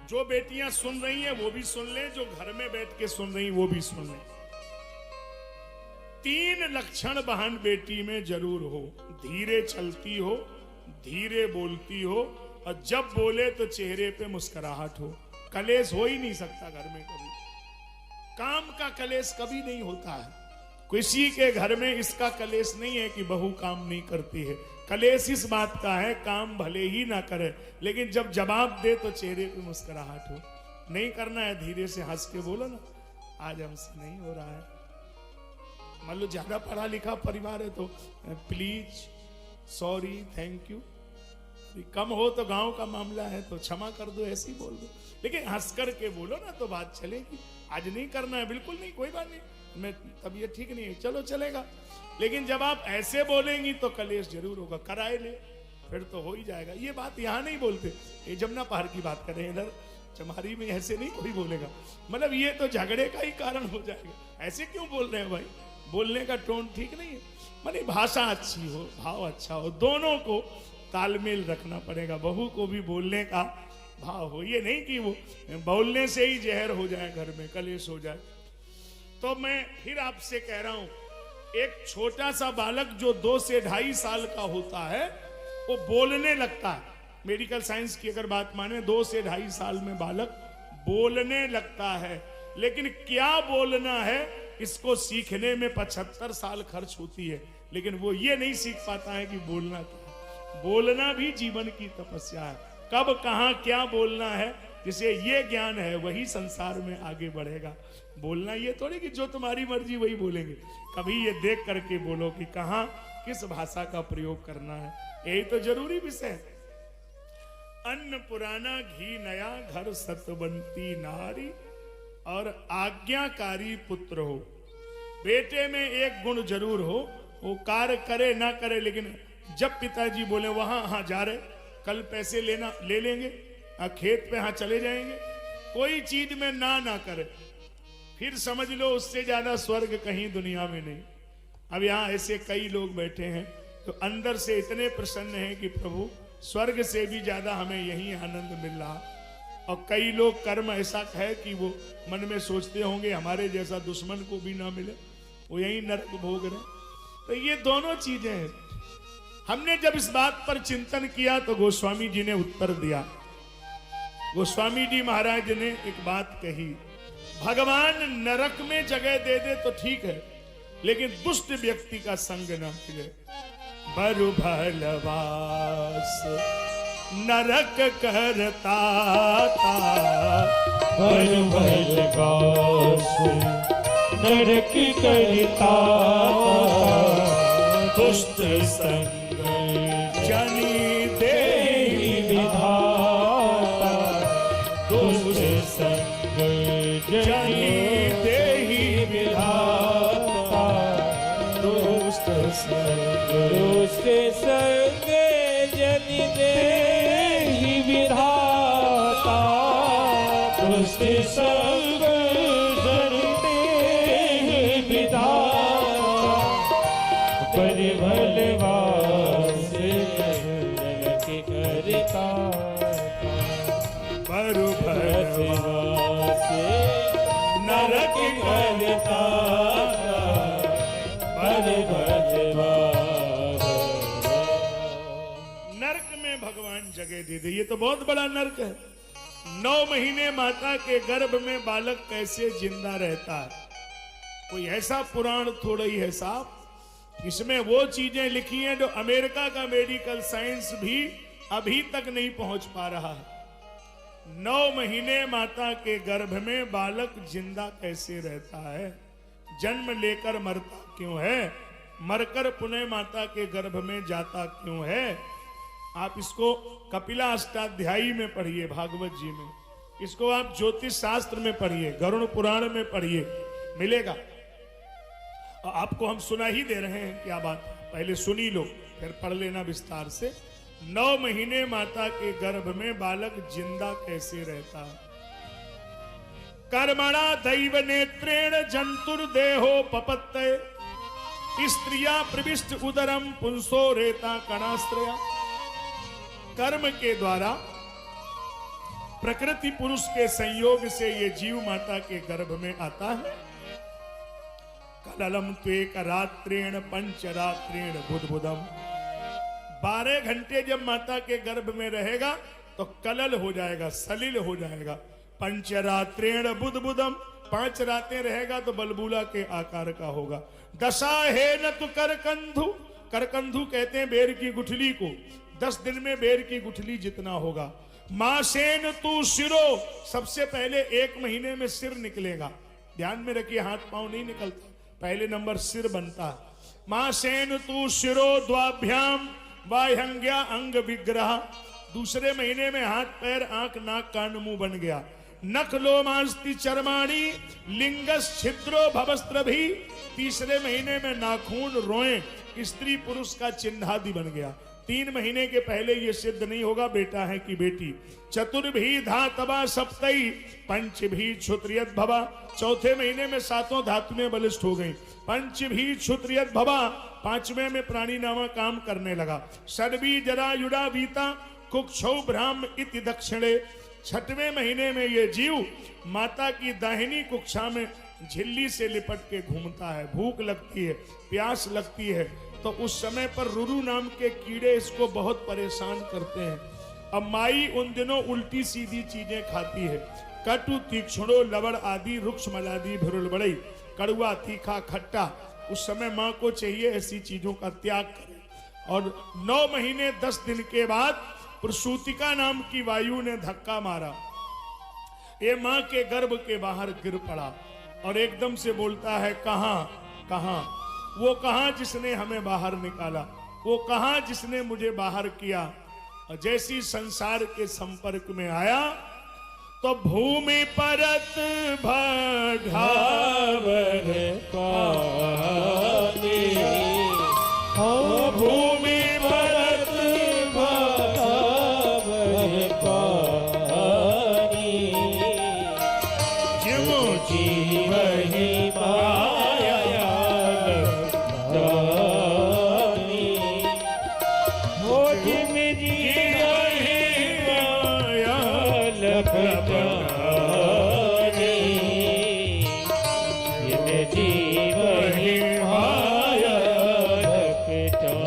जो बेटियां सुन रही हैं वो भी सुन लें, जो घर में बैठ के सुन रही वो भी सुन लें। 3 लक्षण बहन बेटी में जरूर हो। धीरे चलती हो, धीरे बोलती हो, और जब बोले तो चेहरे पे मुस्कुराहट हो। कलेश हो ही नहीं सकता घर में कभी, काम का कलेश कभी नहीं होता है। किसी के घर में इसका कलेश नहीं है कि बहू काम नहीं करती है। कलेश इस बात का है, काम भले ही ना करे लेकिन जब जवाब दे तो चेहरे पे मुस्कुराहट हो। नहीं करना है, धीरे से हंस के बोलो ना, आज हमसे नहीं हो रहा है। मान लो ज्यादा पढ़ा लिखा परिवार है तो प्लीज, सॉरी, थैंक यू। कम हो तो गांव का मामला है तो क्षमा कर दो, ऐसे ही बोल दो, लेकिन हंस कर के बोलो ना तो बात चलेगी। आज नहीं करना है, बिल्कुल नहीं, कोई बात नहीं, मैं तबीयत ठीक नहीं है, चलो चलेगा। लेकिन जब आप ऐसे बोलेंगी तो कलेश जरूर होगा। कराए ले फिर तो हो ही जाएगा। ये बात यहाँ नहीं बोलते, ये जमुना पहाड़ की बात कर रहे हैं, इधर चमारी में ऐसे नहीं कोई बोलेगा। मतलब ये तो झगड़े का ही कारण हो जाएगा। ऐसे क्यों बोल रहे हैं भाई, बोलने का टोन ठीक नहीं है। मतलब भाषा अच्छी हो, भाव अच्छा हो, दोनों को तालमेल रखना पड़ेगा। बहू को भी बोलने का भाव हो, ये नहीं कि वो बोलने से ही जहर हो जाए, घर में कलेश हो जाए। तो मैं फिर आपसे कह रहा हूं, एक छोटा सा बालक जो 2 से 2.5 साल का होता है वो बोलने लगता है। मेडिकल साइंस की अगर बात माने 2 से 2.5 साल में बालक बोलने लगता है, लेकिन क्या बोलना है इसको सीखने में 75 साल खर्च होती है, लेकिन वो ये नहीं सीख पाता है कि बोलना क्या है। बोलना भी जीवन की तपस्या है। कब कहां क्या बोलना है, जिसे ये ज्ञान है वही संसार में आगे बढ़ेगा। बोलना ये थोड़ी कि जो तुम्हारी मर्जी वही बोलेंगे। कभी ये देख करके बोलो कि कहां किस भाषा का प्रयोग करना है, यही तो जरूरी विषय है। अन्न पुराना घी नया, घर सतवंती नारी, और आज्ञाकारी पुत्र हो। बेटे में एक गुण जरूर हो, वो कार्य करे ना करे, लेकिन जब पिताजी बोले वहां हाँ जा रहे, कल पैसे लेना ले लेंगे, खेत पे हाँ चले जाएंगे, कोई चीज में ना करे, फिर समझ लो उससे ज्यादा स्वर्ग कहीं दुनिया में नहीं। अब यहाँ ऐसे कई लोग बैठे हैं तो अंदर से इतने प्रसन्न हैं कि प्रभु स्वर्ग से भी ज्यादा हमें यही आनंद मिल रहा। और कई लोग कर्म ऐसा है कि वो मन में सोचते होंगे हमारे जैसा दुश्मन को भी ना मिले, वो यही नरक भोग रहे। तो ये दोनों चीजें हैं। हमने जब इस बात पर चिंतन किया तो गोस्वामी जी ने उत्तर दिया। गोस्वामी जी महाराज ने एक बात कही, भगवान नरक में जगह दे दे तो ठीक है, लेकिन दुष्ट व्यक्ति का संग न मिले। बरु भलवास नरक करता बरु भलवास नरक करता, दुष्ट संग जनी देहि विधाता, दुष्ट संग जनी देहि विधाता, दुष्ट संग दुष्ट संग जनि देहि विधाता, दुष्ट संग जनि देहि विधाता, बरु भलवास नरक करता, बरु भलवास नरक करता, बरु भलवास। नरक में भगवान जगह दे दे, ये तो बहुत बड़ा नरक है। 9 महीने माता के गर्भ में बालक कैसे जिंदा रहता है, कोई ऐसा पुराण थोड़ा ही है साहब। इसमें वो चीजें लिखी हैं जो अमेरिका का मेडिकल साइंस भी अभी तक नहीं पहुंच पा रहा है। 9 महीने माता के गर्भ में बालक जिंदा कैसे रहता है, जन्म लेकर मरता क्यों है, मरकर पुनः माता के गर्भ में जाता क्यों है। आप इसको कपिला अष्टाध्यायी में पढ़िए, भागवत जी में, इसको आप ज्योतिष शास्त्र में पढ़िए, गरुड़ पुराण में पढ़िए, मिलेगा। और आपको हम सुना ही दे रहे हैं क्या बात, पहले सुनी लो फिर पढ़ लेना विस्तार से। 9 महीने माता के गर्भ में बालक जिंदा कैसे रहता। कर्मणा दैव नेत्रेण जंतुर्देहो पपत्तये, स्त्रिया प्रविष्ट उदरम पुंसो रेता कणाश्रया। कर्म के द्वारा प्रकृति पुरुष के संयोग से ये जीव माता के गर्भ में आता है। कललम त्वेक रात्रेण पंचरात्रेण बुधबुदम, 12 घंटे जब माता के गर्भ में रहेगा तो कलल हो जाएगा, सलिल हो जाएगा। पंचरात्रेण बुधबुदम, 5 रातें रहेगा तो बलबूला के आकार का होगा। दशा है न तो करकंधु, करकंधु कहते हैं बेर की गुठली को, 10 दिन में बेर की गुठली जितना होगा। मासेन तू शिरो, सबसे पहले 1 महीने में सिर निकलेगा। ध्यान में रखिए, हाथ पांव नहीं निकलता, पहले नंबर सिर बनता है। मासेन तू शिरो द्वाभ्याम वाह्यंग्या अंग विग्रह, दूसरे महीने में हाथ पैर आंख नाक कान मुंह बन गया। नख लोमास्ति चर्माणी लिंगस छिद्रो भवस्त्र भी, तीसरे महीने में नाखून रोए स्त्री पुरुष का चिन्हादि बन गया। 3 महीने के पहले ये सिद्ध नहीं होगा बेटा है कि बेटी। चतुर्भी धातवा सप्तई पंचभी क्षुत्रियत भवा, चौथे महीने में 7 धातुएं बलिष्ठ हो गई। पंचभी क्षुत्रियत भवा, 5वें में प्राणी नामा काम करने लगा। षड्वी जरा युडा वीता कुक्षौ ब्राह्म इति दक्षिणे, 6वें महीने में ये जीव माता की दाहिनी कुक्षा में झिल्ली से लिपट के घूमता है। भूख लगती है, प्यास लगती है, तो उस समय पर रुरु नाम के कीड़े इसको बहुत परेशान करते हैं। अब माई उन दिनों उल्टी सीधी चीजें खाती है, कटु तीक्ष्णो लवण आदि रुक्ष मलादि भिरुल बड़ई, कड़ुआ तीखा खट्टा। उस समय माँ को चाहिए ऐसी चीजों का त्याग करे। और 9 महीने 10 दिन के बाद प्रसूतिका नाम की वायु ने धक्का मारा, ये माँ के गर्भ के बाहर गिर पड़ा और एकदम से बोलता है कहां कहां, वो कहां जिसने हमें बाहर निकाला, वो कहां जिसने मुझे बाहर किया। और जैसी संसार के संपर्क में आया तो भूमि परत भावर पानी, हो भूमि परत भावर पानी, जीव जीव ही माया लपटानी, हो जिम जीव ही माया लपटानी, जिम जीव ही माया लपटानी,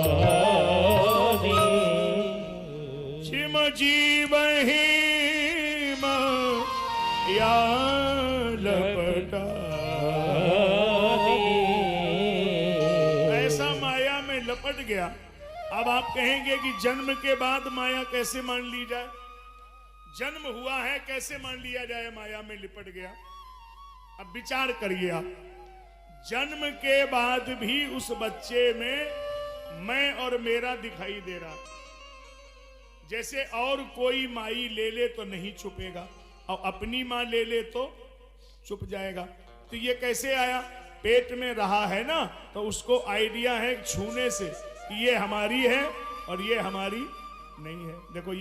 जिम जीव ही माया लपटा। ऐसा माया में लपट गया। अब आप कहेंगे कि जन्म के बाद माया कैसे मान ली जाए, जन्म हुआ है कैसे मान लिया जाए माया में लिपट गया। अब विचार करिए आप, जन्म के बाद भी उस बच्चे में मैं और मेरा दिखाई दे रहा, जैसे और कोई माई ले ले तो नहीं छुपेगा और अपनी माँ ले ले तो छुप जाएगा। तो ये कैसे आया, पेट में रहा है ना, तो उसको आइडिया है छूने से कि ये हमारी है और ये हमारी नहीं है। देखो